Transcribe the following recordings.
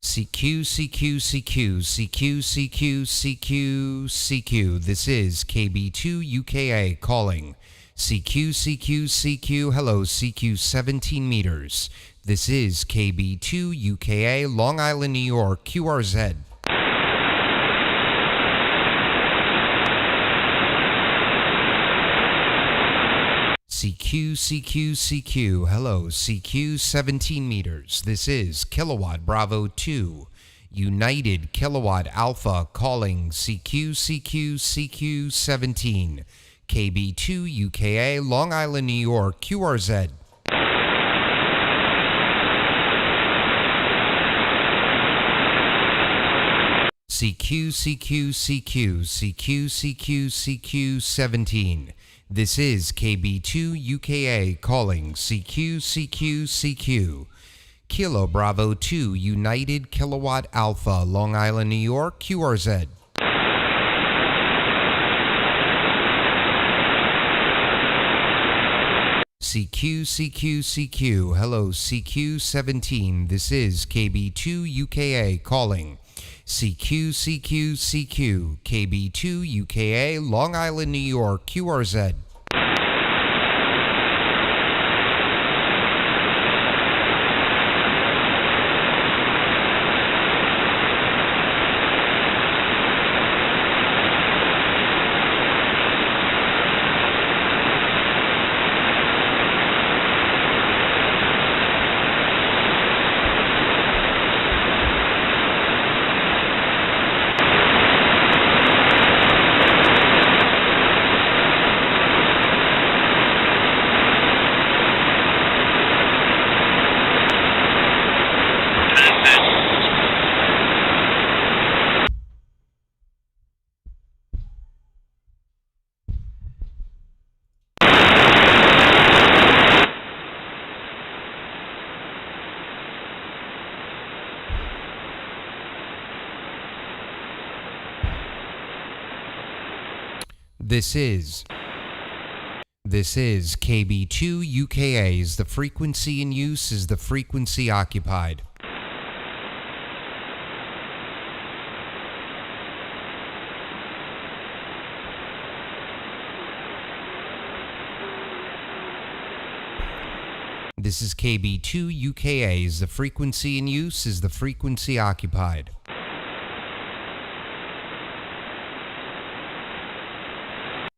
CQ, CQ, CQ, CQ, CQ, CQ, CQ. This is KB2UKA calling. CQ, CQ, CQ. Hello, CQ 17 meters. This is KB2UKA, Long Island, New York, QRZ. CQ, CQ, CQ. Hello, CQ 17 meters. This is Kilowatt Bravo 2, United Kilowatt Alpha calling CQ, CQ, CQ 17. KB2 UKA, Long Island, New York, QRZ. CQ, CQ, CQ, CQ, CQ, CQ 17. This is KB2 UKA calling CQ, CQ, CQ. Kilo Bravo 2, United Kilowatt Alpha, Long Island, New York, QRZ. CQ, CQ, CQ. Hello, CQ 17. This is KB2 UKA calling. CQ, CQ, CQ. KB2 UKA, Long Island, New York, QRZ. This is KB2 UKA's. The frequency in use is the frequency occupied. This is KB2 UKA's. The frequency in use is the frequency occupied.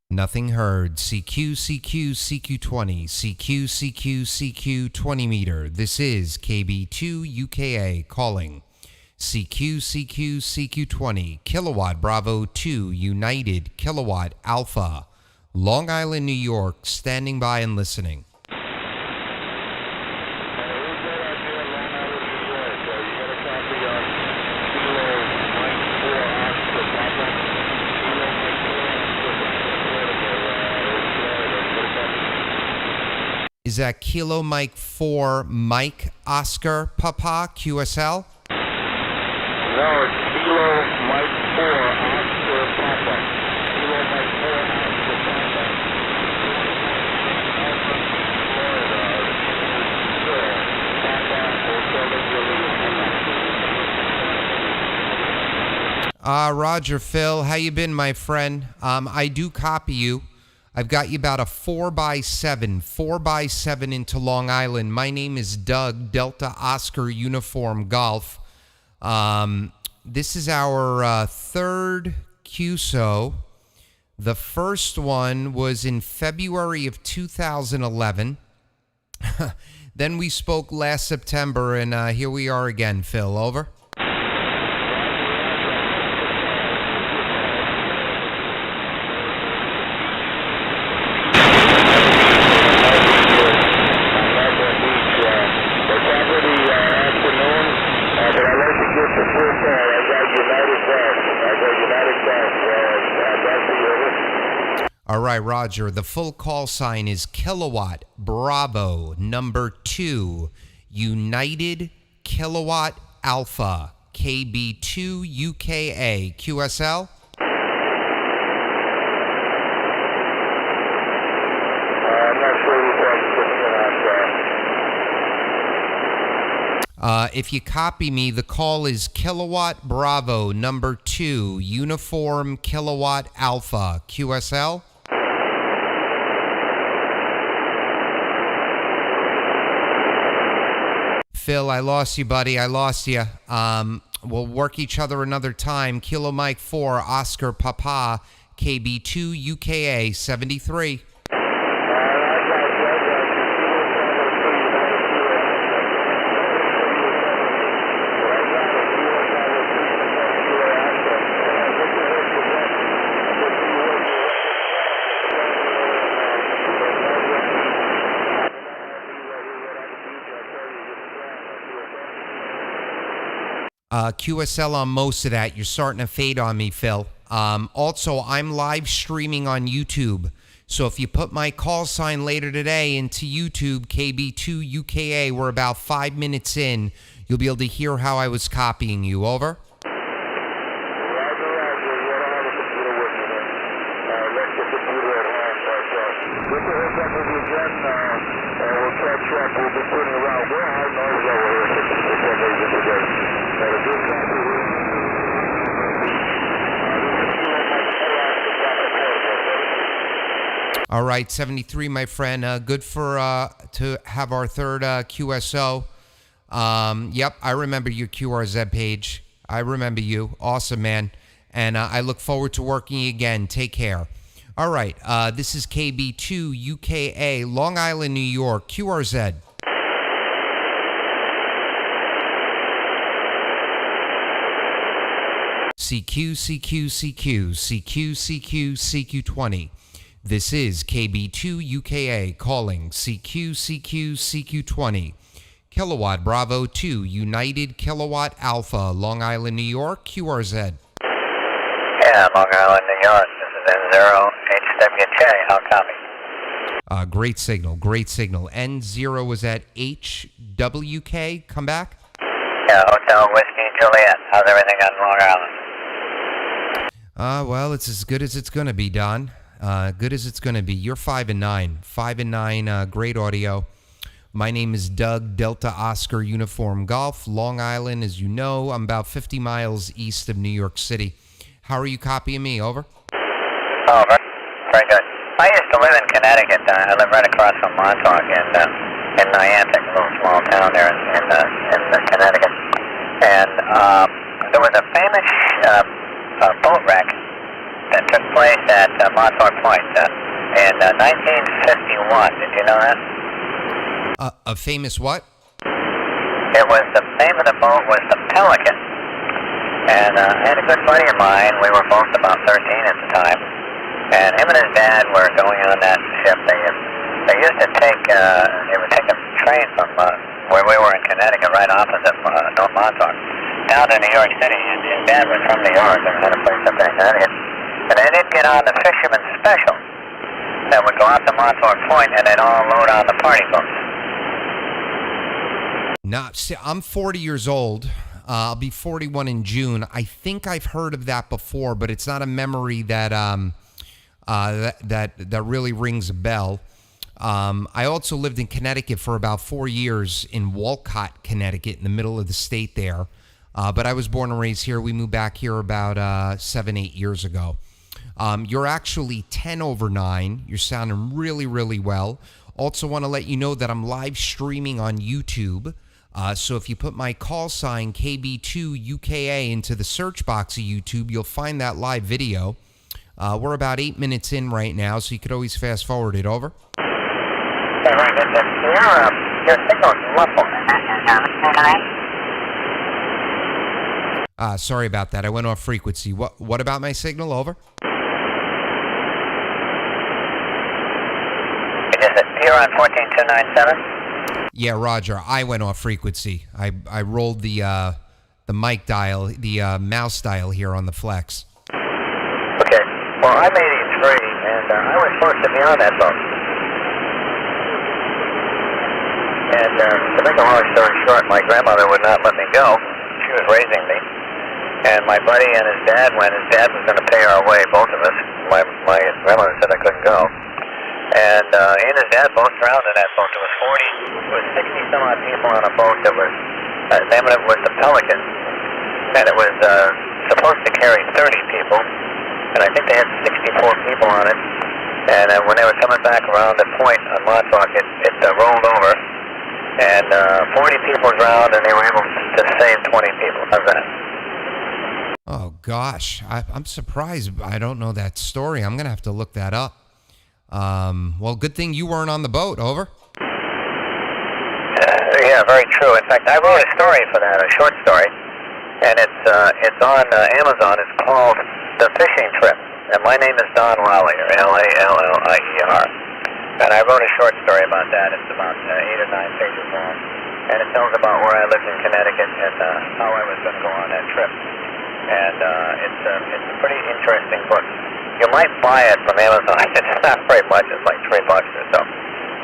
Nothing heard. CQ, CQ, CQ20. CQ, CQ, CQ 20 meter. This is KB2 UKA calling. CQ, CQ, CQ20. Kilowatt Bravo 2, United Kilowatt Alpha, Long Island, New York, standing by and listening. Is that Kilo Mike 4 Mike Oscar Papa QSL? No, it's Kilo Mike 4 Oscar Papa. Kilo Mike 4 Oscar Papa. Roger, Phil. How you been, my friend? I do copy you. I've got you about a 4x7 into Long Island. My name is Doug, Delta Oscar Uniform Golf. This is our third QSO. The first one was in February of 2011. Then we spoke last September, and here we are again, Phil. Over. All right, Roger. The full call sign is Kilowatt Bravo number 2, United Kilowatt Alpha, KB2 UKA, QSL. I'm not sure who's If you copy me, the call is Kilowatt Bravo number 2, Uniform Kilowatt Alpha, QSL. Phil, I lost you, buddy. I lost you. We'll work each other another time. Kilo Mike 4, Oscar Papa, KB2 UKA 73. QSL on most of that. You're starting to fade on me, Phil. Also, I'm live streaming on YouTube. So if you put my call sign later today into YouTube, KB2 UKA, we're about 5 minutes in. You'll be able to hear how I was copying you. Over. All right, 73, my friend. Good for to have our third QSO. Yep, I remember your QRZ page. I remember you. Awesome, man. And I look forward to working again. Take care. All right, this is KB2 UKA, Long Island, New York, QRZ. CQ, CQ, CQ, CQ, CQ, CQ20. This is KB2 UKA calling CQ, CQ, CQ20. Kilowatt Bravo 2, United Kilowatt Alpha, Long Island, New York, QRZ. Yeah, Long Island, New York. This is N0HWK. How copy? Great signal, great signal. N0 was at HWK. Come back. Yeah, Hotel Whiskey Juliet. How's everything on Long Island? Well, it's as good as it's going to be, Don. Good as it's going to be. You're 5 and 9. 5 and 9, great audio. My name is Doug, Delta Oscar Uniform Golf, Long Island. As you know, I'm about 50 miles east of New York City. How are you copying me? Over. Over. Very good. I used to live in Connecticut. I live right across from Montauk in Niantic, a little small town there in Connecticut. And there was a famous boat wreck that took place at Montauk Point in 1951. Did you know that? A famous what? It was, the name of the boat was the Pelican. And I had a good buddy of mine. We were both about 13 at the time. And him and his dad were going on that ship. They used to take, they would take a train from where we were in Connecticut, right opposite North Montauk, down to New York City. And his dad was from New York and had a place up there in Connecticut. And they did get on the Fisherman's Special that would go out to Montauk Point and then all load on the party boats. No, see, I'm 40 years old. I'll be 41 in June. I think I've heard of that before, but it's not a memory that that really rings a bell. I also lived in Connecticut for about 4 years in Walcott, Connecticut, in the middle of the state there. But I was born and raised here. We moved back here about 7-8 years ago. You're actually 10 over 9. You're sounding really, really well. Also want to let you know that I'm live streaming on YouTube. So if you put my call sign KB2 UKA into the search box of YouTube, you'll find that live video. We're about 8 minutes in right now, so you could always fast forward it. Over. Your signal's muffled. Sorry about that. I went off frequency. What about my signal? Over. You're on 14297? Yeah, Roger. I went off frequency. I rolled the mic dial, the mouse dial here on the flex. Okay. Well, I'm 83, and I was supposed to be on that boat. And to make a long story short, my grandmother would not let me go. She was raising me. And my buddy and his dad went. His dad was going to pay our way, both of us. My grandmother said I couldn't go. And he and his dad both drowned in that boat. There was 60 some odd people on a boat that was The name of it was the Pelican, and it was supposed to carry 30 people, and I think they had 64 people on it. And when they were coming back around the point on Montauk, it rolled over, and 40 people drowned, and they were able to save 20 people. How's that? Oh, gosh. I'm surprised. I don't know that story. I'm going to have to look that up. Well, good thing you weren't on the boat. Over. Yeah, very true. In fact, I wrote a story for that, a short story, and it's on Amazon. It's called The Fishing Trip, and my name is Don Lallier, Lallier, and I wrote a short story about that. It's about 8 or 9 pages long, and it tells about where I lived in Connecticut and how I was going to go on that trip. And it's a pretty interesting book. You might buy it from Amazon. It's not very much. It's like $3 or so.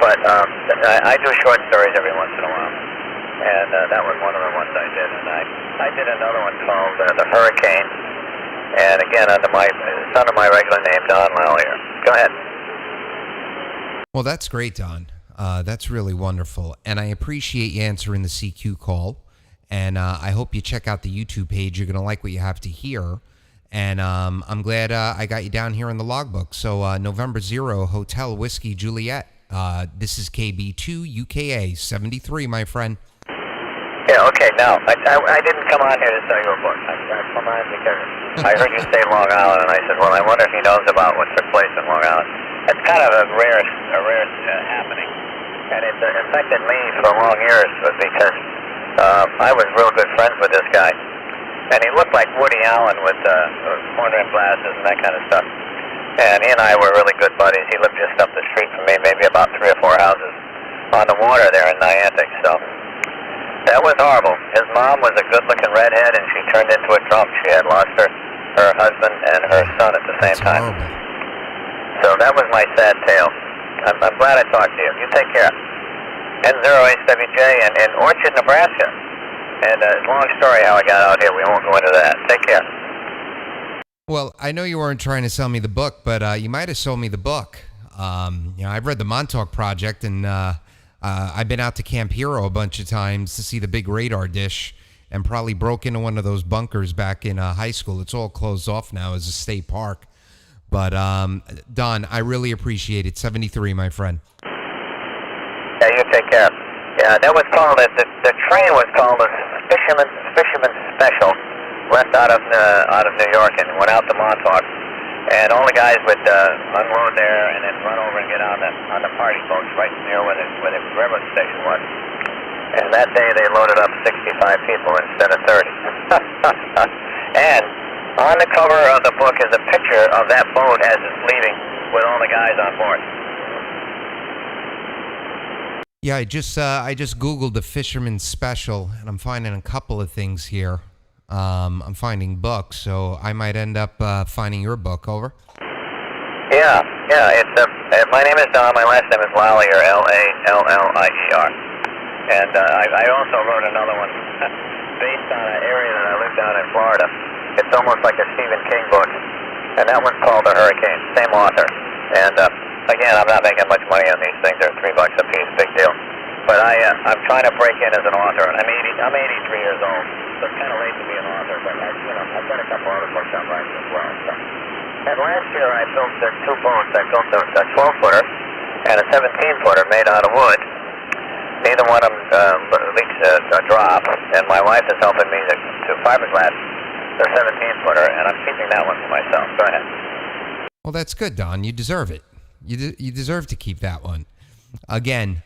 But I do short stories every once in a while, and that was one of the ones I did. And I did another one called The Hurricane, and again it's under my regular name, Don Lallier. Go ahead. Well, that's great, Don. That's really wonderful, and I appreciate you answering the CQ call. And I hope you check out the YouTube page. You're going to like what you have to hear. And I'm glad I got you down here in the logbook. So November 0, Hotel Whiskey Juliet. This is KB2 UKA 73, my friend. Yeah, okay. Now, I didn't come on here to sell you a book. I come on because I heard you say Long Island, and I said, well, I wonder if he knows about what took place in Long Island. It's kind of a rare happening. And it affected me for long years because I was real good friends with this guy, and he looked like Woody Allen with corner glasses and that kind of stuff. And he and I were really good buddies. He lived just up the street from me, maybe about 3 or 4 houses on the water there in Niantic. So that was horrible. His mom was a good-looking redhead, and she turned into a drunk. She had lost her husband and her son at the same time. Horrible. So that was my sad tale. I'm glad I talked to you. You take care. N0HWJ in Orchard, Nebraska. And it's a long story how I got out here. We won't go into that. Take care. Well, I know you weren't trying to sell me the book, but you might have sold me the book. I've read the Montauk Project, and I've been out to Camp Hero a bunch of times to see the big radar dish, and probably broke into one of those bunkers back in high school. It's all closed off now as a state park. But, Don, I really appreciate it. 73, my friend. Yeah, you take care. Yeah, that was called, the train was called a Fisherman Special, left out of New York and went out to Montauk. And all the guys would unload there and then run over and get on the party boats right near where the railroad station was. And that day they loaded up 65 people instead of 30. And on the cover of the book is a picture of that boat as it's leaving with all the guys on board. Yeah, I just Googled the Fisherman Special, and I'm finding a couple of things here. I'm finding books, so I might end up finding your book. Over. Yeah. It's my name is Don. My last name is Lallier, Lallier. And I also wrote another one based on an area that I lived down in Florida. It's almost like a Stephen King book, and that one's called The Hurricane. Same author. And again, I'm not making much money on these things. They're $3 a piece, big deal. But I'm trying to break in as an author. I'm 83 years old, so it's kind of late to be an author. But I've got a couple other books I'm writing as well. So. And last year I built 2 boats. I built a 12-footer and a 17-footer made out of wood. Neither one of them leaks a drop, and my wife is helping me to fiberglass the 17-footer, and I'm keeping that one for myself. Go ahead. Well, that's good, Don. You deserve it. You deserve to keep that one. Again,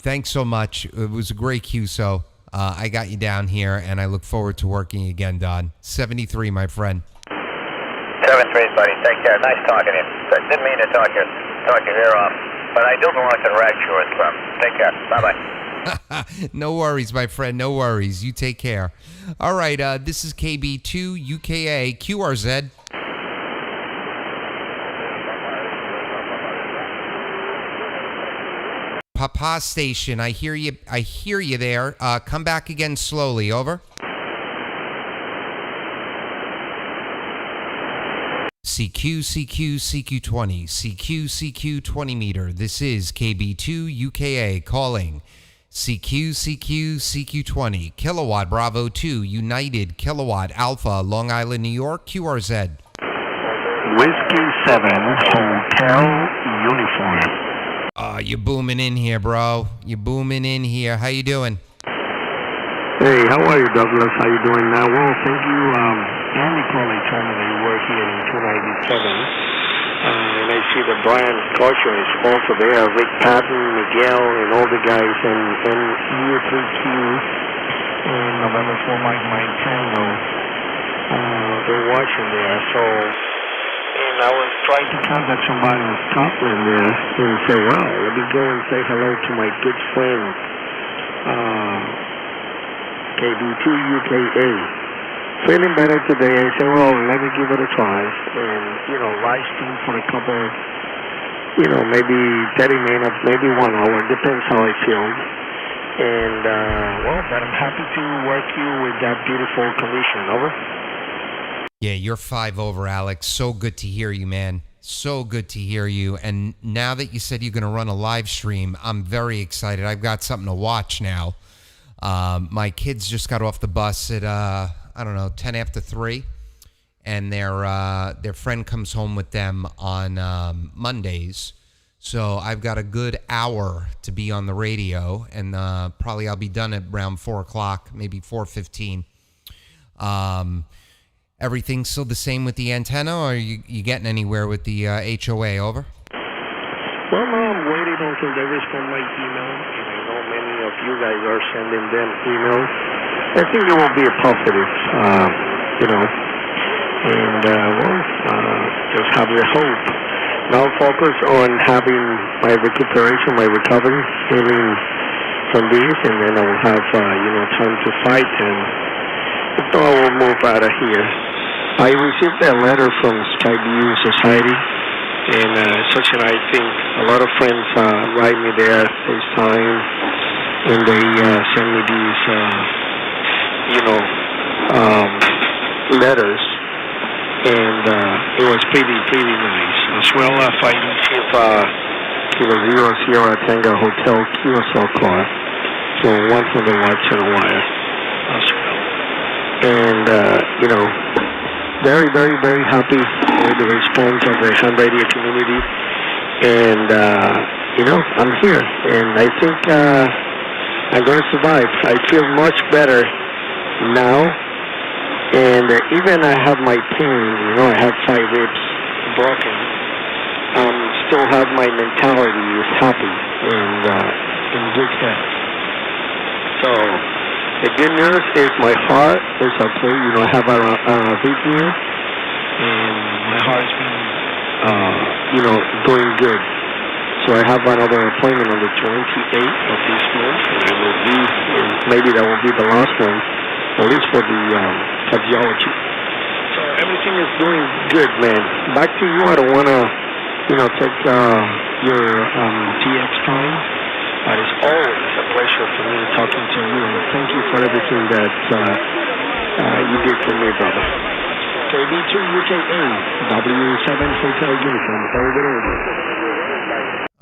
thanks so much. It was a great QSO. I got you down here, and I look forward to working again, Don. 73, my friend. 73, buddy. Take care. Nice talking to you. Didn't mean to talk your ear off, but I do belong to the Rag Shores Club. Take care. Bye-bye. No worries, my friend. No worries. You take care. All right, this is KB2 UKA QRZ. Papa Station, I hear you there. Come back again slowly. Over. CQ20, CQ 20 meter. This is KB2 UKA calling CQ20, Kilowatt Bravo 2, United, Kilowatt Alpha, Long Island, New York, QRZ. Whiskey 7, Hotel Uniform. You booming in here, bro. You booming in here. How you doing? Hey, how are you, Douglas? How you doing now? Well, thank you. Andy Crowley told me that you work here in 297. And I see that Brian Kocher is also there, Rick Patton, Miguel, and all the guys, and U3Q, and November 4 Mike Tango. They're watching there, so, and I was trying to contact somebody in Scotland there, and say, well, let me go and say hello to my good friend, KB2UKA. Feeling better today, I said, well, let me give it a try, and, live stream for a couple, maybe 30 minutes, maybe 1 hour, depends how I feel. And, but I'm happy to work you with that beautiful condition. Over. Yeah, you're 5 over, Alex. So good to hear you, man. So good to hear you. And now that you said you're going to run a live stream, I'm very excited. I've got something to watch now. My kids just got off the bus at, 10 after 3. And their friend comes home with them on Mondays. So I've got a good hour to be on the radio. And probably I'll be done at around 4 o'clock, maybe 4:15. Everything's still the same with the antenna, or are you getting anywhere with the HOA? Over? Well, no, I'm waiting until they respond my email, and I know many of you guys are sending them emails. I think it will be a positive, and just have your hope. Now focus on having my recuperation, my recovery, healing from this, and then I will have, time to fight, and so I will move out of here. I received a letter from Skyview Society, and such and I think a lot of friends write me there, FaceTime, and they send me these, letters, and it was pretty nice. As well, I received Kilo Zero Sierra Tango Hotel QSL car, so 100 watts and a wire as well. And, very, very, very happy with the response of the ham radio community. And, I'm here. And I think I'm going to survive. I feel much better now. And even I have my pain, I have 5 ribs broken. Still have my mentality is happy and in good health. So, the good news is my heart is okay. I have a arrhythmia, and my heart has been, doing good. So I have another appointment on the 28th of this month, and I will be, and maybe that will be the last one, at least for the cardiology. So everything is doing good, man. Back to you. I don't want to, take your TX time. But it's always a pleasure for me talking to you, and thank you for everything that you did for me, brother. KB2UKA, W7 Hotel Uniform,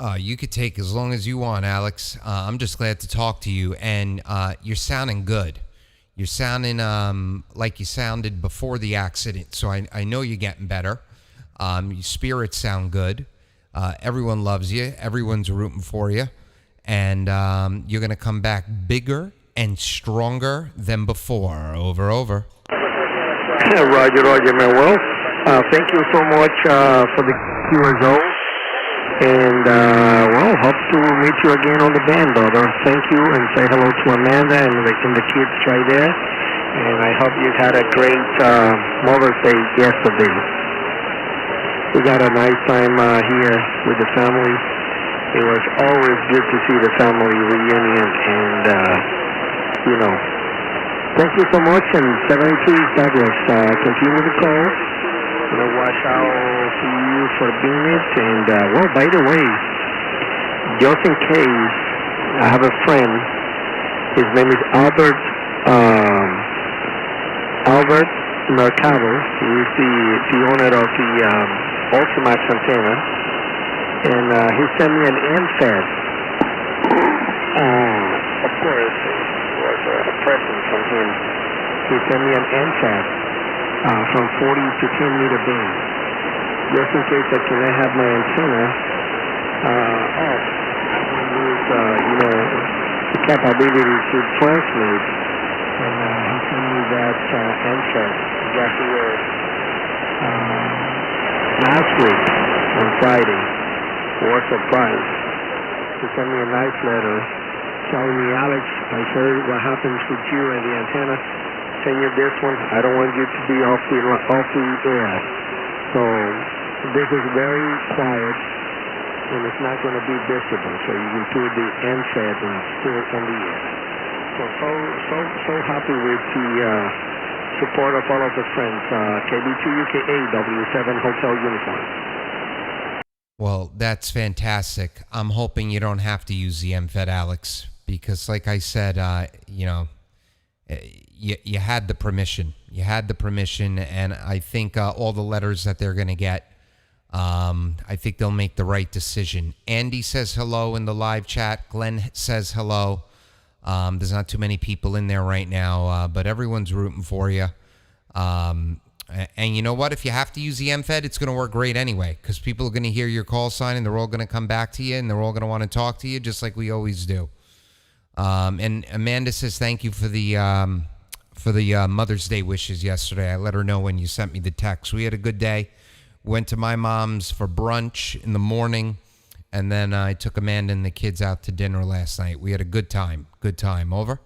over. You could take as long as you want, Alex. I'm just glad to talk to you, and you're sounding good. You're sounding like you sounded before the accident, so I know you're getting better. Your spirits sound good. Everyone loves you. Everyone's rooting for you. And you're going to come back bigger and stronger than before. Over. Roger, man. Well, thank you so much for the QSO. And, hope to meet you again on the band, brother. Thank you, and say hello to Amanda and the kids right there. And I hope you had a great Mother's Day yesterday. We got a nice time here with the family. It was always good to see the family reunion, and, thank you so much, and 73 Douglas, continue to call. Watch out for you for being it, and, by the way, just in case, I have a friend, his name is Albert Mercado. He is the owner of the Ultimax antenna. And he sent me an MFED course, it was a present from him. He sent me an NSAT from 40 to 10 meter beam. Just in case I cannot have my antenna off, I can use, the capability to transmit. And he sent me that NSAT. Got here last week on Friday. For a surprise. He sent me a nice letter telling me, Alex, I heard what happens with you and the antenna. Send you this one. I don't want you to be off the air. So this is very quiet and it's not going to be visible. So you can put the NSAT and still on the air. So happy with the support of all of the friends. KB2UKA W7 Hotel Uniform. Well, that's fantastic. I'm hoping you don't have to use the MFED, Alex, because like I said, you had the permission. You had the permission, and I think all the letters that they're going to get, I think they'll make the right decision. Andy says hello in the live chat. Glenn says hello. There's not too many people in there right now, but everyone's rooting for you. And you know what? If you have to use the MFED, it's going to work great anyway, because people are going to hear your call sign and they're all going to come back to you and they're all going to want to talk to you just like we always do. And Amanda says thank you for the Mother's Day wishes yesterday. I let her know when you sent me the text. We had a good day. Went to my mom's for brunch in the morning, and then I took Amanda and the kids out to dinner last night. We had a good time. Good time. Over.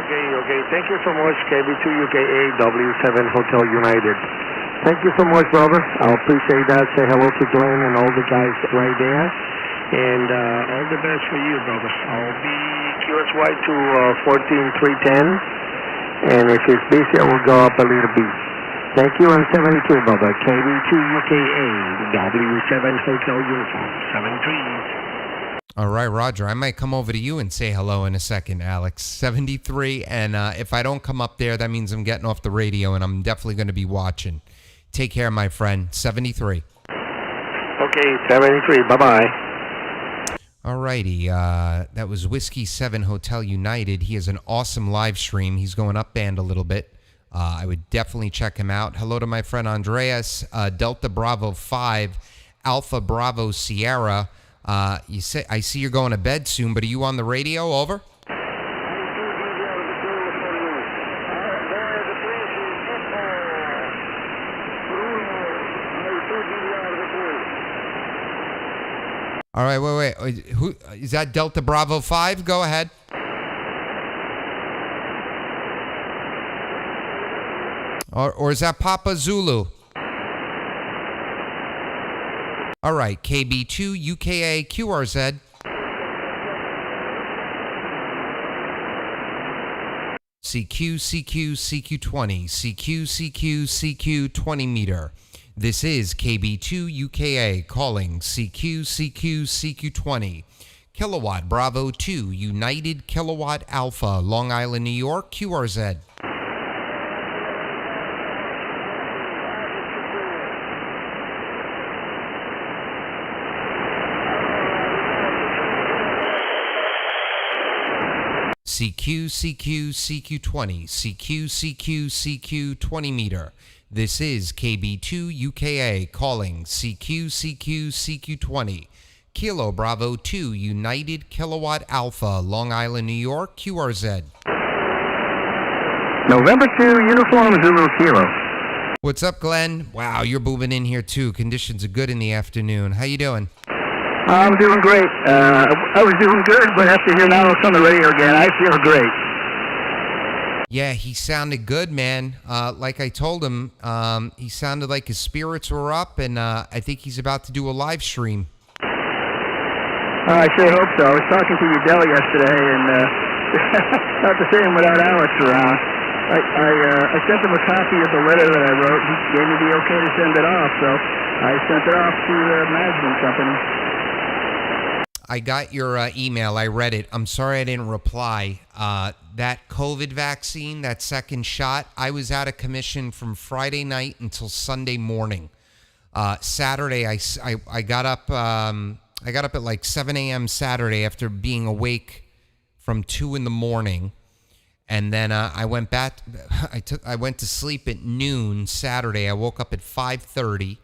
Okay. Thank you so much, KB2UKA W7 Hotel United. Thank you so much, brother. I appreciate that. Say hello to Glenn and all the guys right there. And all the best for you, brother. I'll be QSY to 14310. And if it's busy, I will go up a little bit. Thank you, and 73, brother. KB2UKA W7 Hotel Uniform. 73. All right, Roger. I might come over to you and say hello in a second, Alex. 73, and if I don't come up there, that means I'm getting off the radio, and I'm definitely going to be watching. Take care, my friend. 73. Okay, 73. Bye-bye. All righty. That was Whiskey 7 Hotel United. He has an awesome live stream. He's going up band a little bit. I would definitely check him out. Hello to my friend Andreas, Delta Bravo 5, Alpha Bravo Sierra. You say I see you're going to bed soon, but are you on the radio? Over. All right, wait. Who is that? Delta Bravo 5? Go ahead. Or is that Papa Zulu? All right, KB2 UKA QRZ. CQ20, CQ 20 meter. This is KB2 UKA calling CQ 20. Kilowatt Bravo 2, United Kilowatt Alpha, Long Island, New York, QRZ. CQ20, CQ 20 meter. This is KB2 UKA calling CQ 20. Kilo Bravo 2, United Kilowatt Alpha, Long Island, New York, QRZ. November 2, Uniform Zulu Kilo. What's up, Glenn? Wow, you're booming in here too. Conditions are good in the afternoon. How you doing? I'm doing great. I was doing good, but after hearing Alex on the radio again, I feel great. Yeah, he sounded good, man. Like I told him, he sounded like his spirits were up, and I think he's about to do a live stream. I sure hope so. I was talking to Udell yesterday, and not the same without Alex around. I sent him a copy of the letter that I wrote. He gave me the okay to send it off, so I sent it off to the management company. I got your email. I read it. I'm sorry I didn't reply. That COVID vaccine, that second shot, I was out of commission from Friday night until Sunday morning. Saturday, I got up I got up at like 7 a.m. Saturday after being awake from 2 in the morning. And then I went back. I went to sleep at noon Saturday. I woke up at 5:30,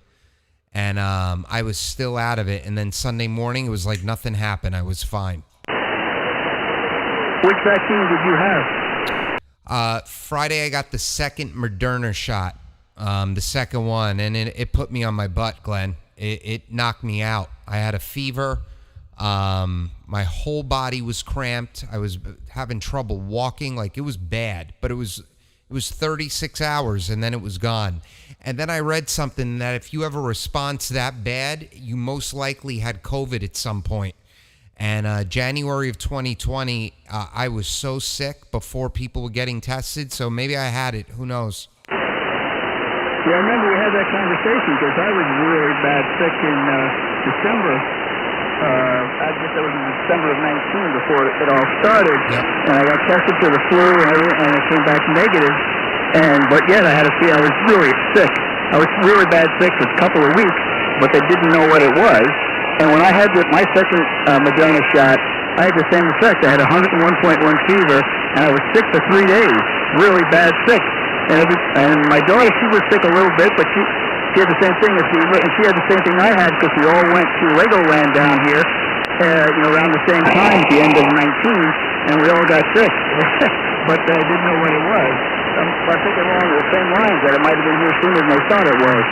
and I was still out of it. And then Sunday morning, it was like nothing happened. I was fine. Which vaccine did you have? Friday, I got the second Moderna shot, the second one, and it put me on my butt, Glenn. It knocked me out. I had a fever. My whole body was cramped. I was having trouble walking. Like, it was bad, but it was 36 hours and then it was gone. And then I read something that if you have a response that bad, you most likely had COVID at some point. And January of 2020, I was so sick before people were getting tested. So maybe I had it. Who knows? Yeah, I remember we had that conversation because I was really bad sick in December. I guess that was in December of 19 before it all started. Yep. And I got tested for the flu and everything, and it came back negative. But yet I had to see I was really sick. I was really bad sick for a couple of weeks, but they didn't know what it was. And when I had my second Moderna shot, I had the same effect. I had 101.1 fever, and I was sick for 3 days, really bad sick. And my daughter, she was sick a little bit, but she had the same thing as fever, and she had the same thing I had because we all went to Legoland down here, around the same time at the end of 19, and we all got sick. But I didn't know what it was. So I think along the same lines that it might have been here sooner than they thought it was.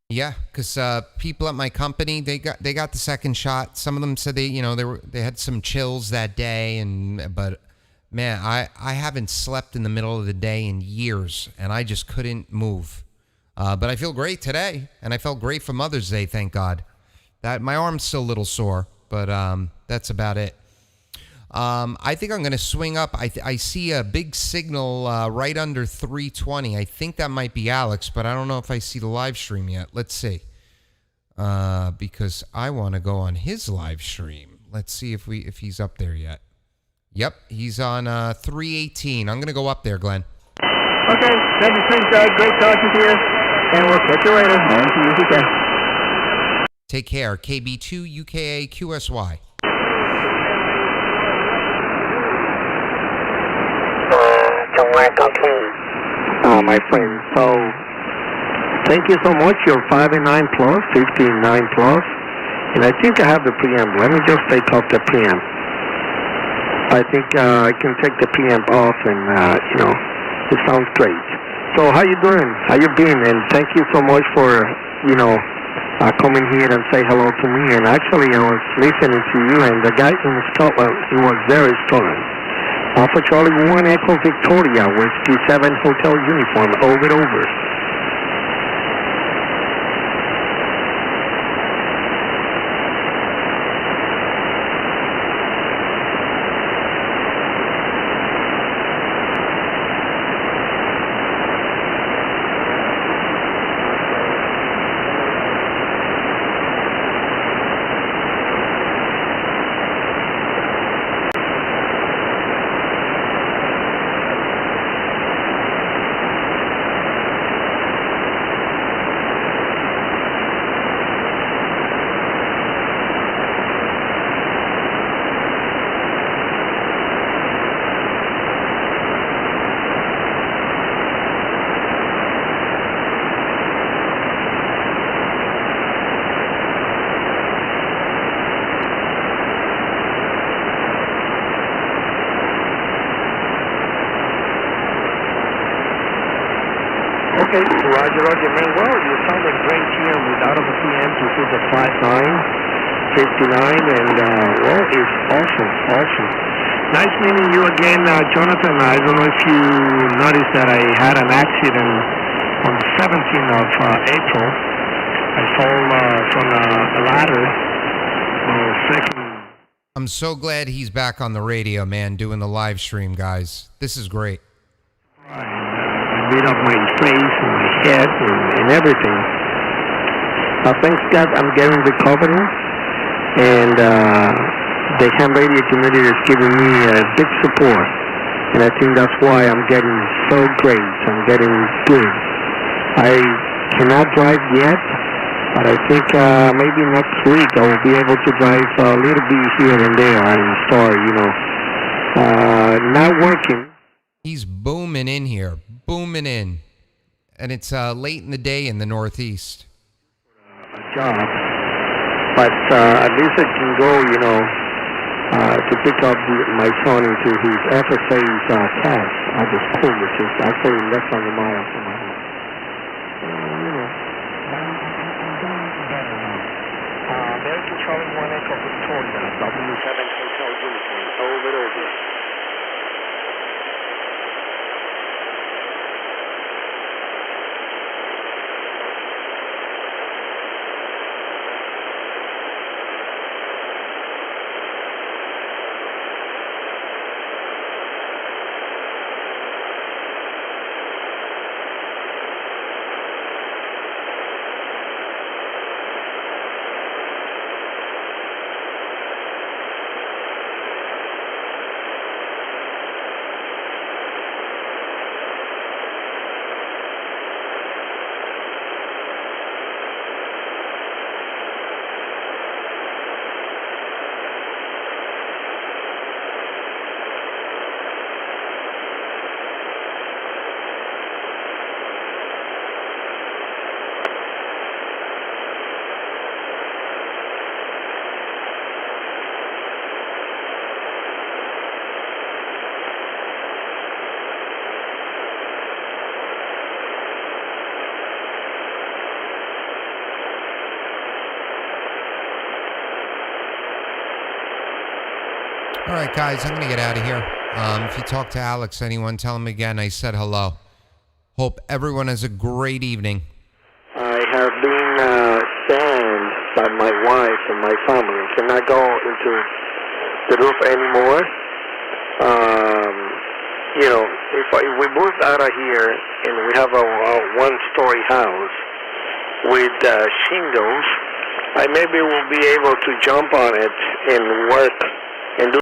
Yeah, because people at my company, they got the second shot. Some of them said they had some chills that day, but man, I haven't slept in the middle of the day in years, and I just couldn't move. But I feel great today, and I felt great for Mother's Day, thank God. That my arm's still a little sore, but that's about it. I think I'm going to swing up. I see a big signal right under 320. I think that might be Alex, but I don't know if I see the live stream yet. Let's see. Because I want to go on his live stream. Let's see if he's up there yet. Yep, he's on 318. I'm going to go up there, Glenn. Okay, thank you, Prince Doug. Great talking to you, and we'll catch you later. Take care. KB2 UKA QSY. My friend, so thank you so much. You're 59 plus, 59 plus, and I think I have the preamp. Let me just take off the preamp. I think I can take the preamp off, and it sounds great. So how you doing? How you been? And thank you so much for coming here and say hello to me. And actually, I was listening to you, and the guy in Scotland, he was very strong. Alpha Charlie 1 Echo Victoria, Whiskey 7 Hotel Uniform, over. Okay, Roger, man. Well, you sounded great here without a PM. This is a 59, and well, it's awesome. Nice meeting you again, Jonathan. I don't know if you noticed that I had an accident on the 17th of April. I fell from a ladder. I'm so glad he's back on the radio, man, doing the live stream, guys. This is great. I beat up my face and my head and everything. Thanks God, I'm getting recovery, and the ham radio community is giving me big support, and I think that's why I'm getting so great. I'm getting good. I cannot drive yet, But I think maybe next week I will be able to drive a little bit here and there and start, not working. He's booming in here, booming in. And it's late in the day in the Northeast. A job. But at least I can go, to pick up my son into his FSA's test at the school, which is actually less than a mile from my house. American Charlie 1 Echo Victoria, W7 Hotel Uniform, over. All right, guys, I'm going to get out of here. If you talk to Alex, anyone, tell him again I said hello. Hope everyone has a great evening. I have been banned by my wife and my family. Cannot go into the roof anymore. If we moved out of here and we have a one-story house with shingles, I maybe will be able to jump on it and work